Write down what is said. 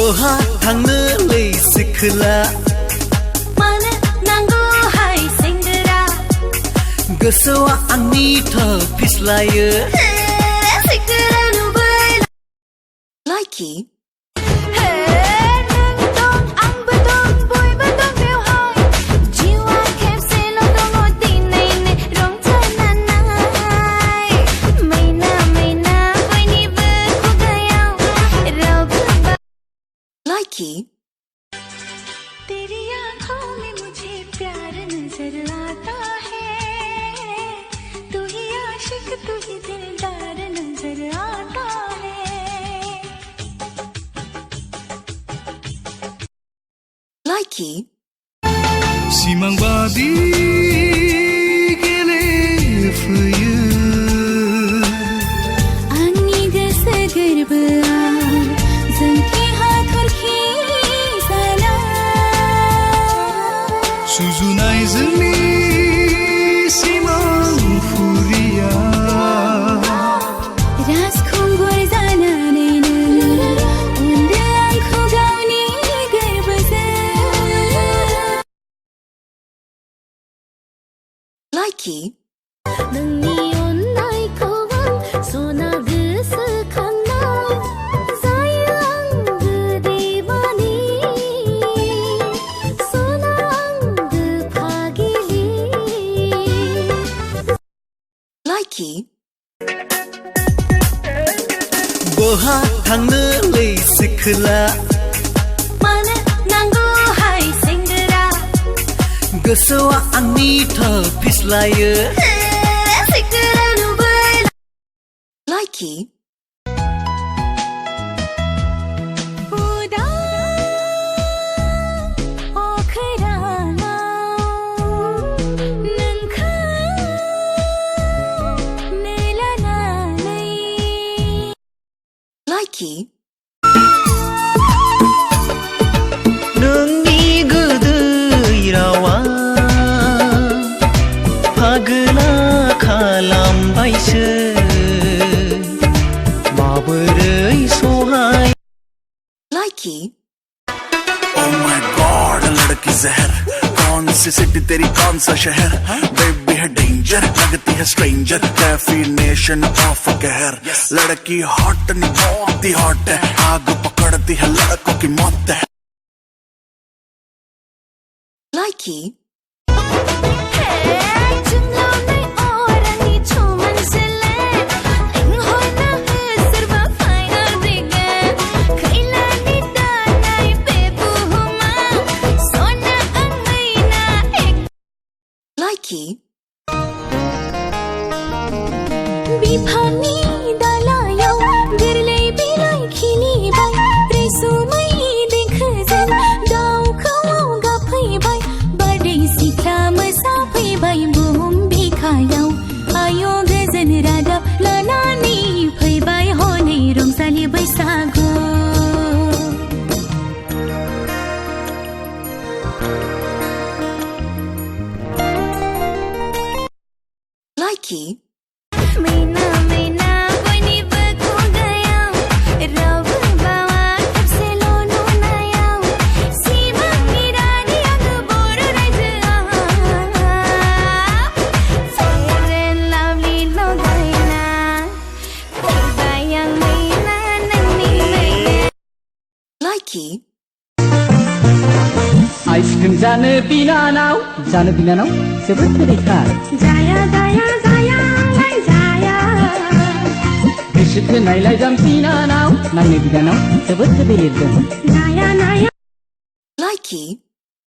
बहा थांनो लै सिखोला मानो नांगौहाय सेंग्रा गोसोआ आंनिथ' फिस्लायो सिखोला नुबाय लाइकि तेरी आँखों में मुझे प्यार नजर आता है तू ही आशिक तू ही दिलदार नजर आता है लाइकि सिमां बादि गेलेफैयो आंनि गोसो गोरबोआव जोंखि हाथरखि सुजुनाय जोंनि सिमांफुरिया राजखुंगुर जानानैनो उन्दो आंखौ गावनि गोरबोजों लाइकि नोंनि अननायखौ आं सना गोसोखांनाय जायो आंगो दैमानि सना आंगो फागिलि लाइकि बहा थांनो लै सिखोला मानो नांगौहाय सेंग्रा गोसोआ आंनिथ' फिस्लायो सिखोला नुबाय लाइकि लाइकि नोंनि गोदै रावा फागोला खालामबायसो माबोरै सहाय लाइकि Oh my God, लड़की जहर कौन सी सिटी तेरी कौन सा शहर बेबी है डेंजर लगती है स्ट्रेंजर डेफिनेशन ऑफ कहर लड़की हॉट नहीं बहुत ही हॉट है आग पकड़ती है लड़कों की मौत है लाइकि लाइकि बिफांनि दालायाव गोरलै बिलाइ खिलिबाय रैसुमै देंखोजों दाउखौ गाबफैबाय बारदै सिख्ला मोसाफैबाय बुहुम बिखायाव आय' गोजोन रादाब लानानै फैबाय हनै रंजालि बैसागु लाइकि मैना मैना बयनिबो खुगायाव रावबो बावा खेबसेल' नुनायाव सिमांनि रानि आङो बर' रायजोआव फेर एन्ड लाभलि लगायना फैबाय आं मैना नोंनि नैबे लाइकि आइसक्रिम जानो बिनानाव जोबोद गोदैथार जाया जाया जायालाय जाया गोसोखौ नायलाय जाम बिनानाव नायनो बिनानाव जोबोद गोदै लिरदों नाया नाया लाइकि